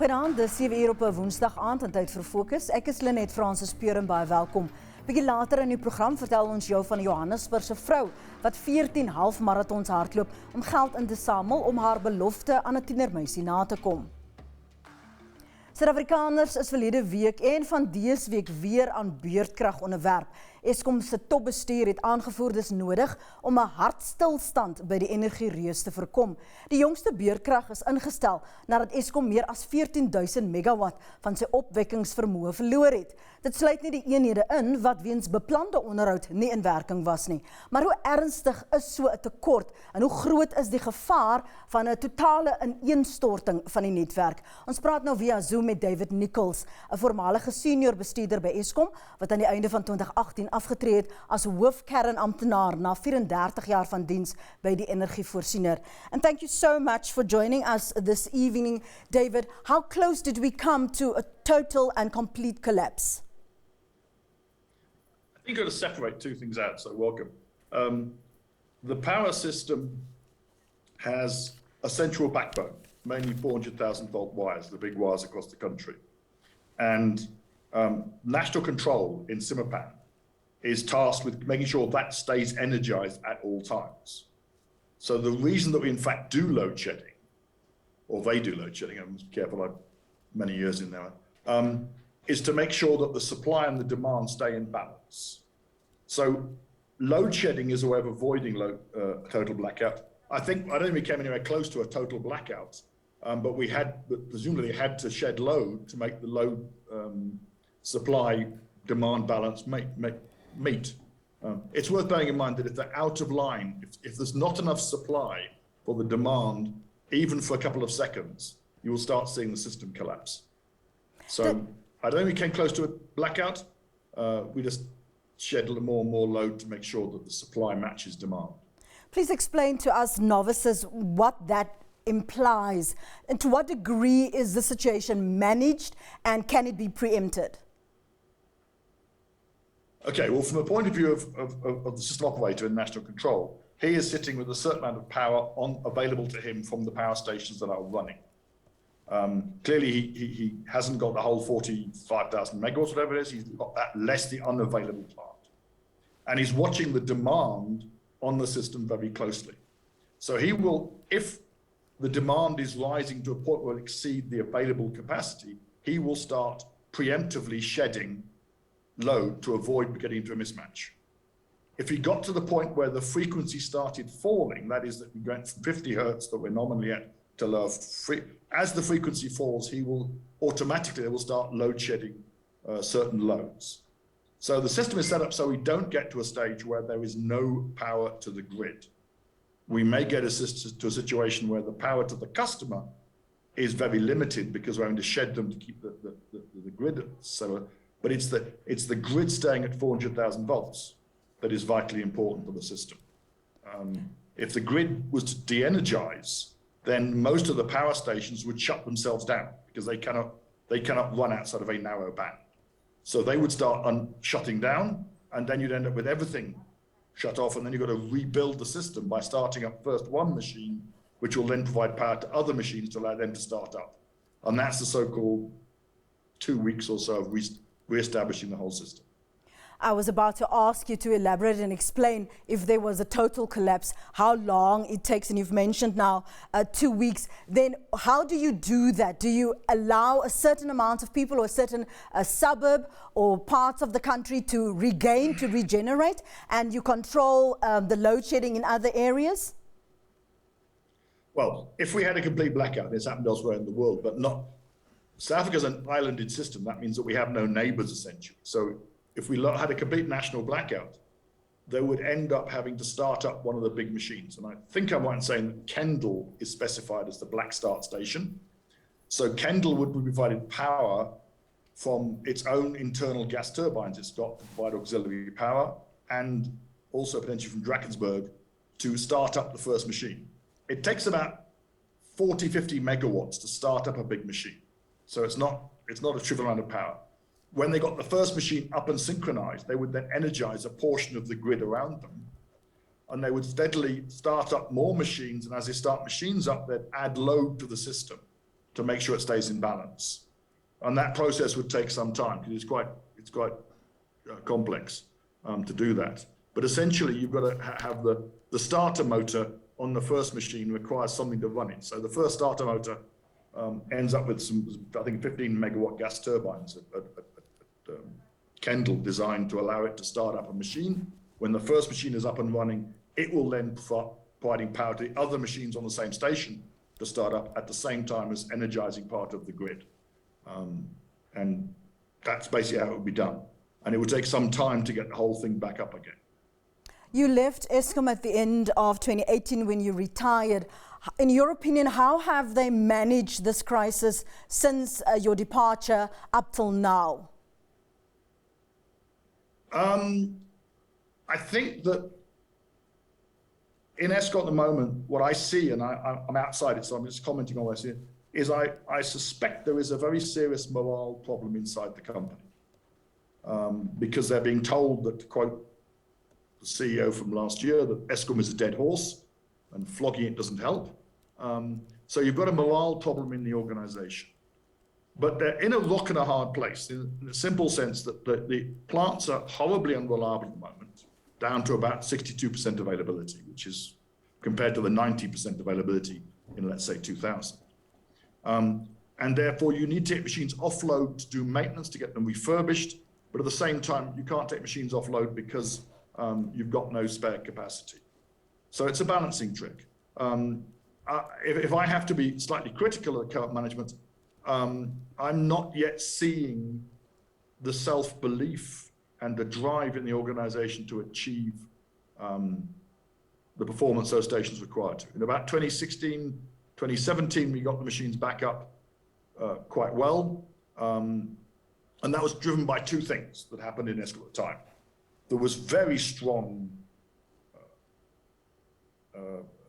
Goeienaand, dis 7 uur op 'n Woensdag aand en tyd vir Fokus. Ek is Lenet Fransis Peuren, baie welkom. Bietjie later in die program vertel ons jou van 'n Johannesburgse vrou wat 14 halfmaratons hardloop om geld in te samel om haar belofte aan 'n tienermeisie na te kom. Suid-Afrikaners is verlede week en van dese week weer aan beurtkrag onderwerp. Eskom se topbestuur het aangevoer dis nodig om 'n hartstilstand by die energiereus te voorkom. Die jongste beurtkrag is ingestel nadat Eskom meer as 14.000 megawatt van sy opwekkingsvermoë verloor het. Dit sluit nie die eenhede in wat weens beplande onderhoud nie in werking was nie. Maar hoe ernstig is so 'n tekort en hoe groot is die gevaar van 'n totale ineenstorting van die netwerk? Ons praat nou via Zoom met David Nichols, 'n voormalige senior bestuurder by Eskom wat aan die einde van 2018 afgetree het as hoofkernamptenaar na 34 jaar van diens by die energievoorsiener. And thank you so much for joining us this evening, David. How close did we come to a total and complete collapse? I think you've got to separate two things out, so welcome. The power system has a central backbone, mainly 400,000 volt wires, the big wires across the country. And national control in Simmerpan is tasked with making sure that stays energized at all times. So the reason that we in fact do load shedding, or they do load shedding, I'm careful, I'm many years in now, is to make sure that the supply and the demand stay in balance. So load shedding is a way of avoiding total blackout. I don't think we came anywhere close to a total blackout, but we presumably had to shed load to make the load supply demand balance meet. It's worth bearing in mind that if they're out of line, if there's not enough supply for the demand, even for a couple of seconds, you will start seeing the system collapse. So I don't think we came close to a blackout. We just shed more and more load to make sure that the supply matches demand. Please explain to us novices what that implies and to what degree is the situation managed and can it be preempted? Okay, well, from the point of view of the system operator in national control, he is sitting with a certain amount of power available to him from the power stations that are running. Clearly, he hasn't got the whole 45,000 megawatts, whatever it is. He's got that less the unavailable part. And he's watching the demand on the system very closely. So he will, if the demand is rising to a point where it exceeds the available capacity, he will start preemptively shedding load to avoid getting into a mismatch. If he got to the point where the frequency started falling, that is that we went from 50 hertz that we're normally at to low, as the frequency falls, he will automatically start load shedding certain loads. So the system is set up so we don't get to a stage where there is no power to the grid. We may get to a situation where the power to the customer is very limited because we're having to shed them to keep the grid. But it's the grid staying at 400,000 volts that is vitally important for the system. If the grid was to de-energize, then most of the power stations would shut themselves down because they cannot run outside of a narrow band. So they would start shutting down, and then you'd end up with everything shut off, and then you've got to rebuild the system by starting up first one machine, which will then provide power to other machines to allow them to start up. And that's the so-called 2 weeks or so of re-establishing the whole system. I was about to ask you to elaborate and explain if there was a total collapse, how long it takes, and you've mentioned now 2 weeks. Then how do you do that? Do you allow a certain amount of people or a certain suburb or parts of the country to regain, to regenerate, and you control the load shedding in other areas? Well, if we had a complete blackout, it's happened elsewhere in the world, but not. South Africa's an islanded system. That means that we have no neighbors, essentially. So if we had a complete national blackout, they would end up having to start up one of the big machines. And I think I'm right in saying that Kendal is specified as the black start station. So Kendal would be provided power from its own internal gas turbines it's got to provide auxiliary power, and also potentially from Drakensberg to start up the first machine. It takes about 40, 50 megawatts to start up a big machine. So it's not a trivial amount of power. When they got the first machine up and synchronized, they would then energize a portion of the grid around them. And they would steadily start up more machines. And as they start machines up, they'd add load to the system. to make sure it stays in balance. And that process would take some time because it's quite complex to do that. But essentially, you've got to have the starter motor on the first machine requires something to run it. So the first starter motor ends up with some, I think, 15 megawatt gas turbines at Kendall, designed to allow it to start up a machine. When the first machine is up and running, it will then providing power to the other machines on the same station to start up at the same time as energizing part of the grid. And that's basically how it would be done. And it would take some time to get the whole thing back up again. You left Eskom at the end of 2018 when you retired. In your opinion, how have they managed this crisis since your departure up till now? I think that in Eskom at the moment, what I see, and I'm outside it, so I'm just commenting on what I see, is I suspect there is a very serious morale problem inside the company. Because they're being told that, to quote the CEO from last year, that Eskom is a dead horse and flogging it doesn't help. So you've got a morale problem in the organization. But they're in a rock and a hard place, in the simple sense that the plants are horribly unreliable at the moment, down to about 62% availability, which is compared to the 90% availability in, let's say, 2000. And therefore, you need to take machines offload to do maintenance, to get them refurbished. But at the same time, you can't take machines offload because you've got no spare capacity. So it's a balancing trick. If I have to be slightly critical of the current management, I'm not yet seeing the self-belief and the drive in the organization to achieve the performance those stations required to. In about 2016, 2017, we got the machines back up quite well. And that was driven by two things that happened in Eskom at the time. There was very strong,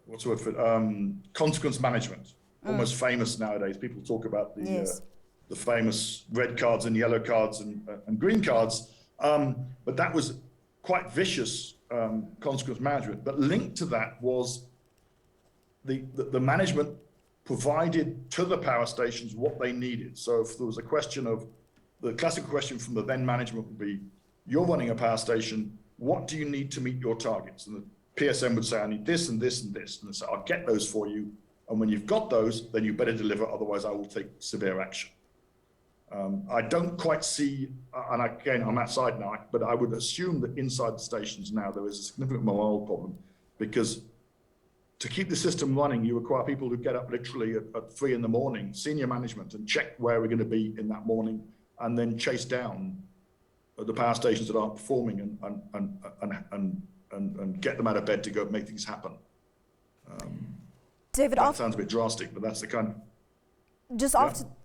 what's the word for it? Consequence management, almost famous nowadays. People talk about the famous red cards and yellow cards and green cards. But that was quite vicious consequence management. But linked to that was the management provided to the power stations what they needed. So if there was a question of, the classical question from the then management would be, you're running a power station, what do you need to meet your targets? And the PSM would say, I need this and this and this. And they say, I'll get those for you. And when you've got those, then you better deliver, otherwise I will take severe action. I don't quite see, and again, I'm outside now, but I would assume that inside the stations now there is a significant morale problem, because to keep the system running, you require people who get up literally at 3 in the morning, senior management, and check where we're going to be in that morning, and then chase down the power stations that aren't performing and get them out of bed to go make things happen. David, that sounds a bit drastic, but that's the kind of... Just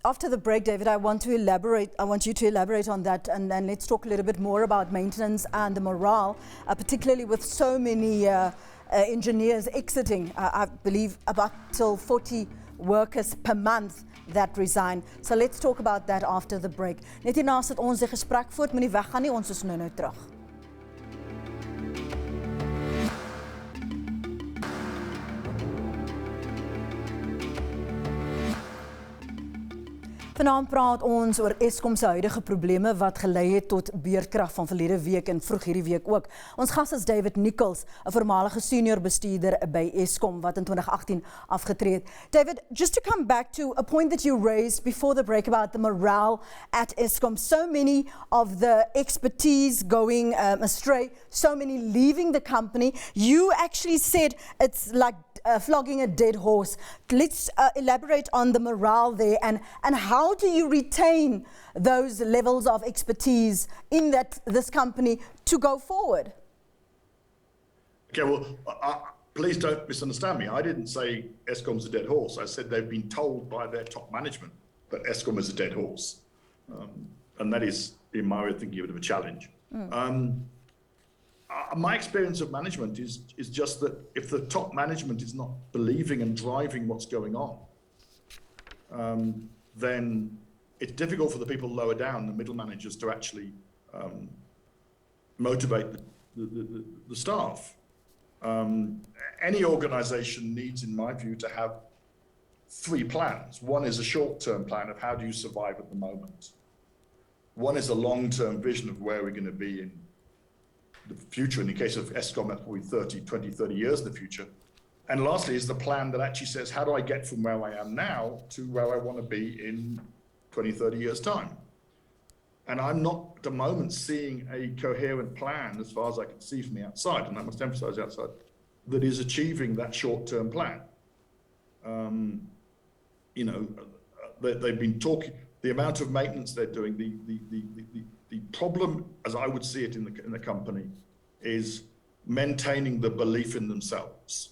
after the break, David, I want you to elaborate on that, and then let's talk a little bit more about maintenance and the morale, particularly with so many engineers exiting. I believe about till 40 workers per month that resign. So let's talk about that after the break. Net hierna sit ons die gesprek voort, moenie weggaan nie, ons is nou terug. Vanaand praat ons oor Eskom se huidige probleme wat gelei het tot beurtkrag van verlede week en vroeg hierdie week ook. Ons gas is David Nichols, 'n voormalige senior bestuurder by Eskom wat in 2018 afgetree het. David, just to come back to a point that you raised before the break about the morale at Eskom, so many of the expertise going astray, so many leaving the company. You actually said it's like flogging a dead horse. Let's elaborate on the morale there, and how do you retain those levels of expertise in this company to go forward? Okay, well, please don't misunderstand me. I didn't say Eskom's a dead horse. I said they've been told by their top management that Eskom is a dead horse. And that is, in my way of thinking, a bit of a challenge. My experience of management is just that if the top management is not believing and driving what's going on, then it's difficult for the people lower down, the middle managers, to actually motivate the staff. Any organization needs, in my view, to have three plans. One is a short-term plan of how do you survive at the moment. One is a long-term vision of where we're going to be in the future. In the case of Eskom, that's probably 20, 30 years in the future. And lastly is the plan that actually says, how do I get from where I am now to where I want to be in 20, 30 years' time? And I'm not at the moment seeing a coherent plan, as far as I can see from the outside, and I must emphasize outside, that is achieving that short-term plan. You know, they've been talking, the amount of maintenance they're doing, the problem, as I would see it in the company, is maintaining the belief in themselves.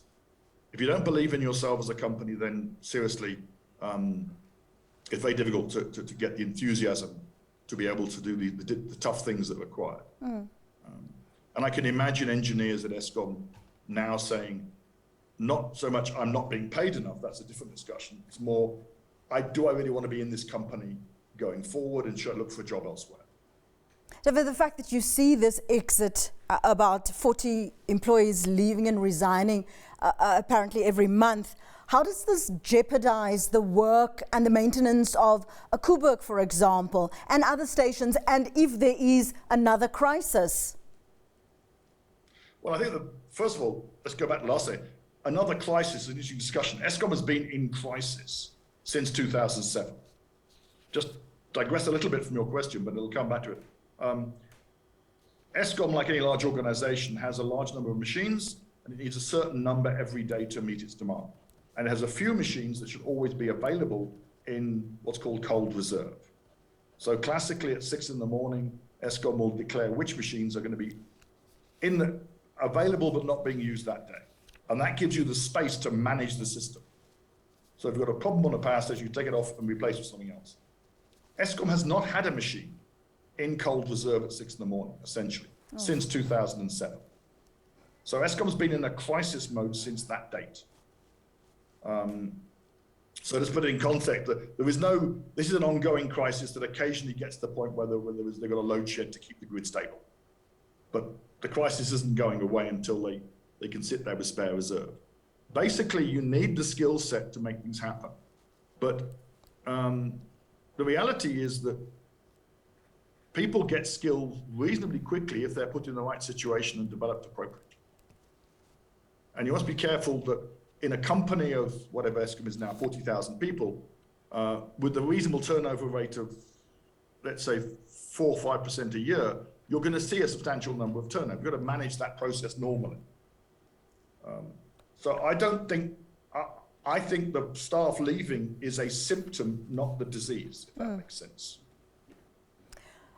If you don't believe in yourself as a company, then seriously, it's very difficult to get the enthusiasm to be able to do the tough things that are required. And I can imagine engineers at Eskom now saying, not so much I'm not being paid enough, that's a different discussion. It's more, do I really want to be in this company going forward, and should I look for a job elsewhere? David, the fact that you see this exit, about 40 employees leaving and resigning apparently every month, how does this jeopardize the work and the maintenance of a Koeberg, for example, and other stations, and if there is another crisis? Well, I think that, first of all, let's go back to last day. Another crisis is an interesting discussion. Eskom has been in crisis since 2007. Just digress a little bit from your question, but it'll come back to it. Eskom, like any large organization, has a large number of machines, and it needs a certain number every day to meet its demand. And it has a few machines that should always be available in what's called cold reserve. So classically at 6 in the morning, Eskom will declare which machines are going to be available but not being used that day. And that gives you the space to manage the system. So if you've got a problem on a power station, you take it off and replace it with something else. Eskom has not had a machine in cold reserve at 6 in the morning, essentially, since 2007. So Eskom's been in a crisis mode since that date. So let's put it in context. This is an ongoing crisis that occasionally gets to the point where they've got a load shed to keep the grid stable. But the crisis isn't going away until they can sit there with spare reserve. Basically, you need the skill set to make things happen. But the reality is that people get skills reasonably quickly if they're put in the right situation and developed appropriately. And you must be careful that in a company of whatever Eskom is now, 40,000 people, with a reasonable turnover rate of, let's say, 4 or 5% a year, you're going to see a substantial number of turnover. You've got to manage that process normally. So I think the staff leaving is a symptom, not the disease, if that makes sense.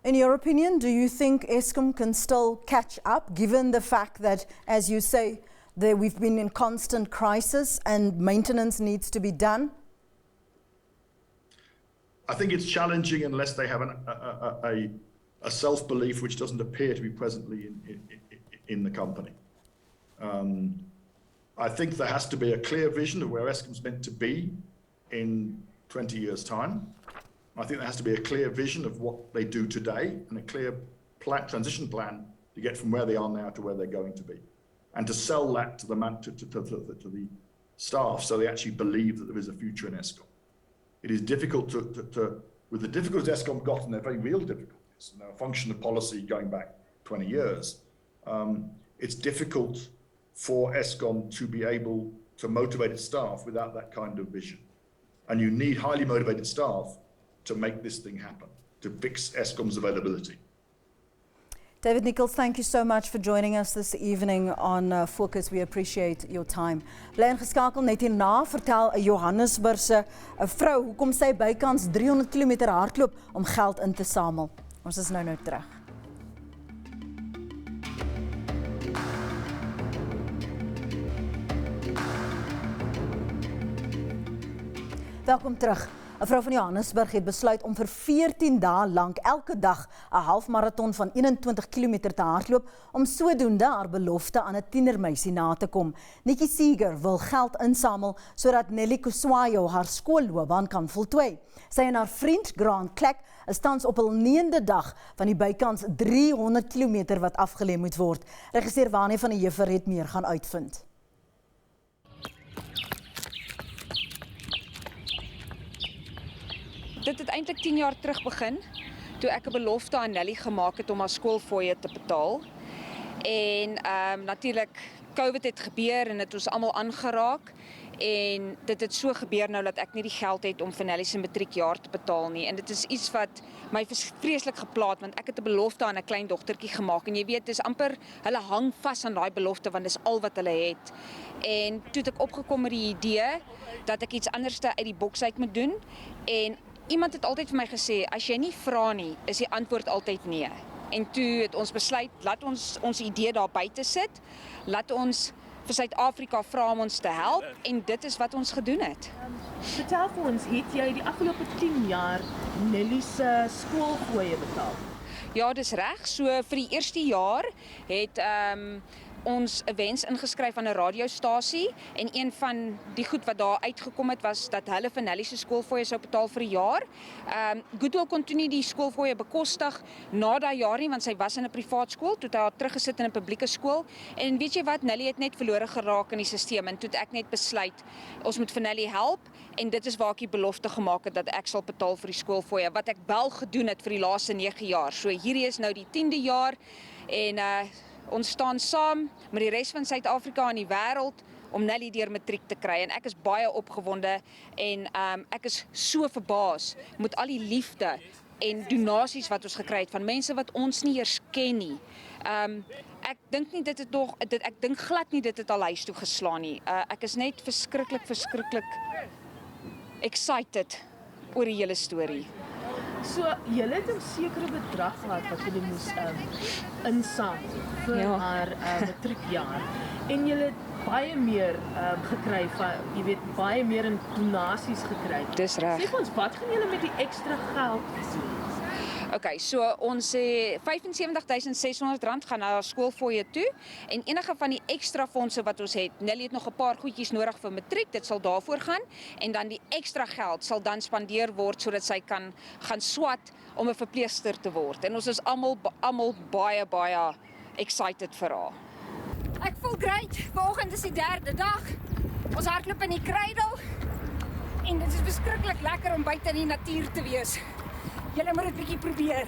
In your opinion, do you think Eskom can still catch up, given the fact that, as you say, we've been in constant crisis and maintenance needs to be done? I think it's challenging unless they have a self-belief which doesn't appear to be presently in the company. I think there has to be a clear vision of where Eskom's meant to be in 20 years' time. I think there has to be a clear vision of what they do today and a clear transition plan to get from where they are now to where they're going to be. And to sell that to the staff so they actually believe that there is a future in Eskom. It is difficult with the difficulties Eskom got, and they're very real difficulties, and they're a function of policy going back 20 years, it's difficult for Eskom to be able to motivate its staff without that kind of vision. And you need highly motivated staff to make this thing happen, to fix Eskom's availability. David Nichols, thank you so much for joining us this evening on Fokus. We appreciate your time. Bly ingeskakel net hierna vertel 'n Johannesburgse vrou hoekom sy bykans 300 km hardloop om geld in te samel. Ons is nou terug. Welkom terug. 'n Vrou van Johannesburg het besluit om vir 14 dae lank elke dag 'n halfmaraton van 21 km te hardloop om sodoende haar belofte aan 'n tienermeisie na te kom. Nickey Seger wil geld insamel sodat Nelly Kuswayo haar skoolloopbaan kan voltooi. Sy en haar vriend Grant Klek is tans op hul 9de dag van die bykans 300 km wat afgelê moet word. Regisseur Wanie van die Juffer het meer gaan uitvind. dit het eintlik 10 jaar terug begin, toe ek 'n belofte aan Nelly gemaak het om haar skoolfooie te betaal. En natuurlik, COVID het gebeur en dit ons almal aangeraak. En dit het so gebeur nou dat ek nie die geld het om vir Nelly se matriekjaar te betaal nie. En dit is iets wat my vreeslik geplaat, want ek het 'n belofte aan 'n klein dogtertjie gemaak. En jy weet, dis amper, hulle hang vas aan daai belofte, want dis al wat hulle het. En toe het ek opgekom met die idee dat ek iets anders uit die boks uit moet doen. En iemand het altyd vir my gesê, as jy nie vra nie, is die antwoord altyd nee. En toe het ons besluit, laat ons idee daar buite sit, laat ons vir Suid-Afrika vra om ons te help, en dit is wat ons gedoen het. Vertel vir ons, het jy die afgelope 10 jaar Nelly se skoolfooie betaal? Ja, dis reg. So vir die eerste jaar het ons 'n wens ingeskryf aan 'n radiostasie, en een van die goed wat daar uitgekom het was dat hulle vir Nelly se skoolfooie sou betaal vir 'n jaar. Goodwill kon toe nie die skoolfooie bekostig na daai jaar nie, want sy was in 'n privaat skool, toe het hy haar teruggesit in 'n publieke skool. En weet jy wat, Nelly het net verlore geraak in die stelsel, en toe het ek net besluit ons moet vir Nelly help, en dit is waar ek die belofte gemaak het dat ek sal betaal vir die skoolfooie, wat ek wel gedoen het vir die laaste 9 jaar. So hierdie is nou die 10de jaar, en ons staan saam met die res van Suid-Afrika en die wêreld om Nelly deur matriek te kry, en ek is baie opgewonde, en ek is so verbaas met al die liefde en donasies wat ons gekry het van mense wat ons nie eers ken nie. Ek dink nie ek dink glad nie dit het al huis toe geslaan nie. Ek is net verskriklik excited oor die hele storie. So, julle het 'n sekere bedrag gehad wat julle moes insamel vir haar matriekjaar. En julle het baie meer gekry van, jy weet, baie meer in donasies gekry. Dis reg. Sê vir ons, wat gaan julle met die ekstra geld doen? Okay, so ons sê R75.600 gaan na haar skoolfooie toe, en enige van die ekstra fondse wat ons het, Nelly het nog 'n paar goedjies nodig vir matriek, dit sal daarvoor gaan, en dan die ekstra geld sal dan spandeer word sodat sy kan gaan swat om 'n verpleegster te word. En ons is almal baie excited vir haar. Ek voel great. Vanoggend is die 3de dag. Ons hardloop in die krydel, en dit is beskiklik lekker om buite in die natuur te wees. Julle moet dit bietjie probeer.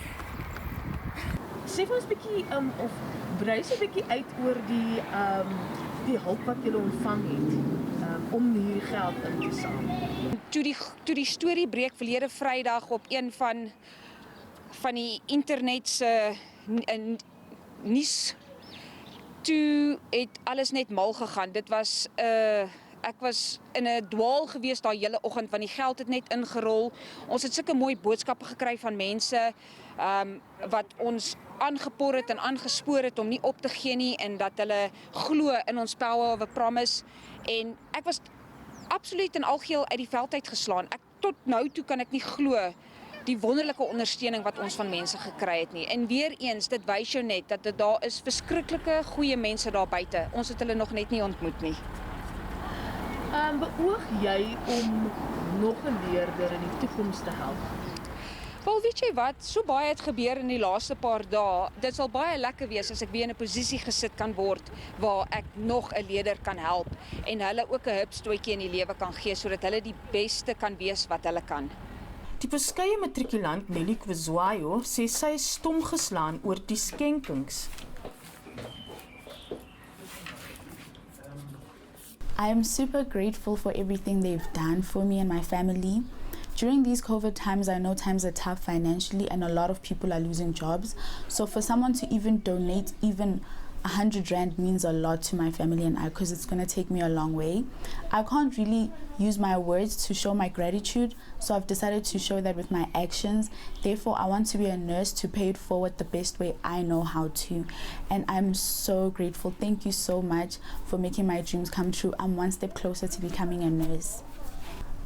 Sê vir ons bietjie of brei se bietjie uit oor die hulp wat julle ontvang het om hierdie geld in te samel. Toe die storie breek verlede Vrydag op een van die internet se nuus, toe het alles net mal gegaan. Dit was ek was in 'n dwaal gewees daai hele oggend, want die geld het net ingerol. Ons het sulke mooi boodskappe gekry van mense wat ons aangepor het en aangespoor het om nie op te gee nie, en dat hulle glo in ons power of a promise. En ek was absoluut en algeheel uit die veld uit geslaan. Tot nou toe kan ek nie glo die wonderlike ondersteuning wat ons van mense gekry het nie. En weer eens, dit wys jou net dat daar is verskriklike goeie mense daar buite. Ons het hulle nog net nie ontmoet nie. Beoog jy om nog 'n leerder in die toekoms te help? Wel, weet jy wat, so baie het gebeur in die laaste paar dae. Dit sal baie lekker wees as ek weer in 'n posisie gesit kan word waar ek nog 'n leerder kan help en hulle ook 'n hupstootjie in die lewe kan gee sodat hulle die beste kan wees wat hulle kan. Die beskeie matrikulant Nelly Kwezwayo sê sy is stom geslaan oor die skenkings. I am super grateful for everything they've done for me and my family. During these COVID times, I know times are tough financially and a lot of people are losing jobs. So for someone to even donate even 100 Rand means a lot to my family and I, because it's going to take me a long way. I can't really use my words to show my gratitude, so I've decided to show that with my actions. Therefore, I want to be a nurse to pay it forward the best way I know how to. And I'm so grateful. Thank you so much for making my dreams come true. I'm one step closer to becoming a nurse.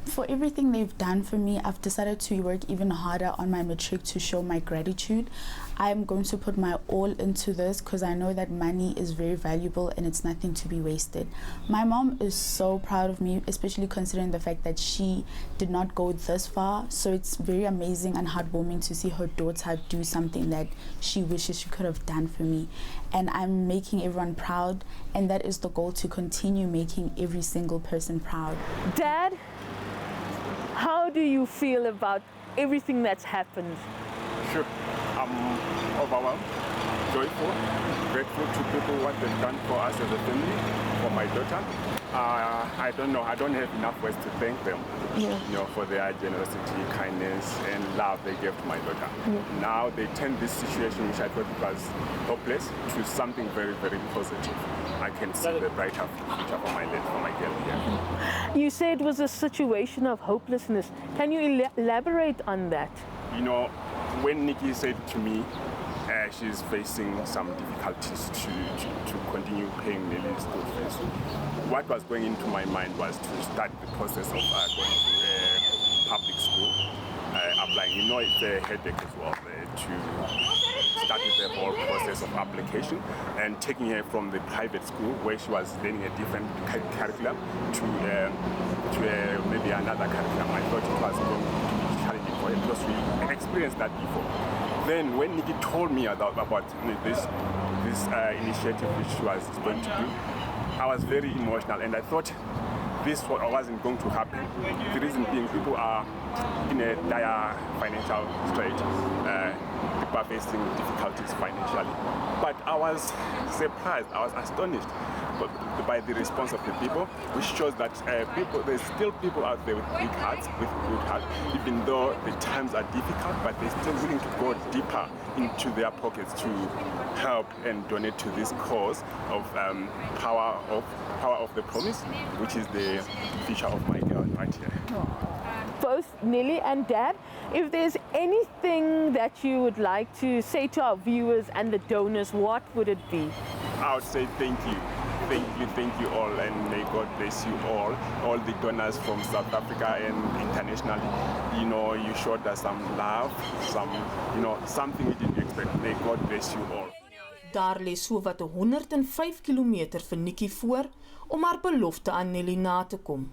For everything they've done for me, I've decided to work even harder on my matric to show my gratitude. I'm going to put my all into this because I know that money is very valuable and it's nothing to be wasted. My mom is so proud of me, especially considering the fact that she did not go this far. So it's very amazing and heartwarming to see her daughter do something that she wishes she could have done for me. And I'm making everyone proud, and that is the goal, to continue making every single person proud. Dad, how do you feel about everything that's happened? Sure. I'm overwhelmed, joyful, grateful to people what they've done for us as a family, for my daughter. I don't know, I don't have enough words to thank them, for their generosity, kindness, and love they gave to my daughter. Now they turned this situation, which I thought was hopeless, to something very, very positive. I can see the brighter future for my girl here. You said it was a situation of hopelessness. Can you elaborate on that? When Nickey said to me, she's facing some difficulties to continue paying Nelly's school fees. What was going into my mind was to start the process of going to a public school, applying. It's a headache as well to start with the whole process of application and taking her from the private school where she was learning a different curriculum to maybe another curriculum. I thought it was going to be challenging for her because we experienced that before. Then when Nickey told me about this initiative which she was going to do, I was very emotional and I thought this wasn't going to happen. The reason being people are in a dire financial strait. People are facing difficulties financially. But I was surprised, I was astonished by the response of the people, which shows that there's still people out there with big hearts, even though the times are difficult, but they're still willing to go deeper into their pockets to help and donate to this cause of power of the promise, which is the future of my girl right here. Both Nelly and Dad, if there's anything that you would like to say to our viewers and the donors, what would it be? I would say thank you. Thank you all, and may God bless you all the donors from South Africa and internationally. You showed us some love, something we didn't expect. May God bless you all. Daar lê so wat 105 kilometer vir Nickey voor om haar belofte aan Nelly na te kom.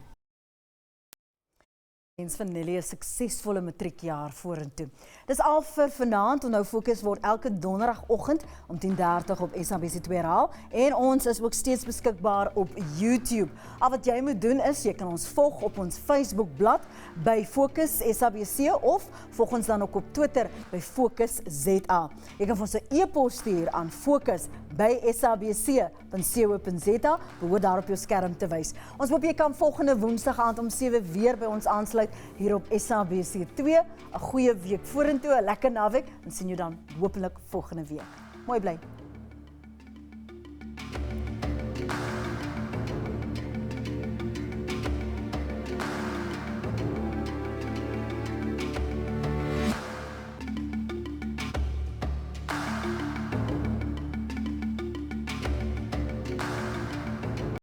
Van Nelly 'n suksesvolle matriekjaar vorentoe. Dis al vir vanaand. Onthou Fokus word elke donderdagoggend om 10:30 op SABC 2 herhaal en ons is ook steeds beskikbaar op YouTube. Al wat jy moet doen is jy kan ons volg op ons Facebookblad by Fokus SABC of volg ons dan ook op Twitter by Fokus ZA. Jy kan ons 'n e-pos stuur aan fokus@sabc.co.za. Behoort daar op jou skerm te wys. Ons hoop jy kan volgende Woensdag aand om 7 weer by ons aansluit hier op SABC 2. 'n Goeie week vorentoe, 'n lekker naweek en sien jou dan hopelik volgende week. Mooi bly.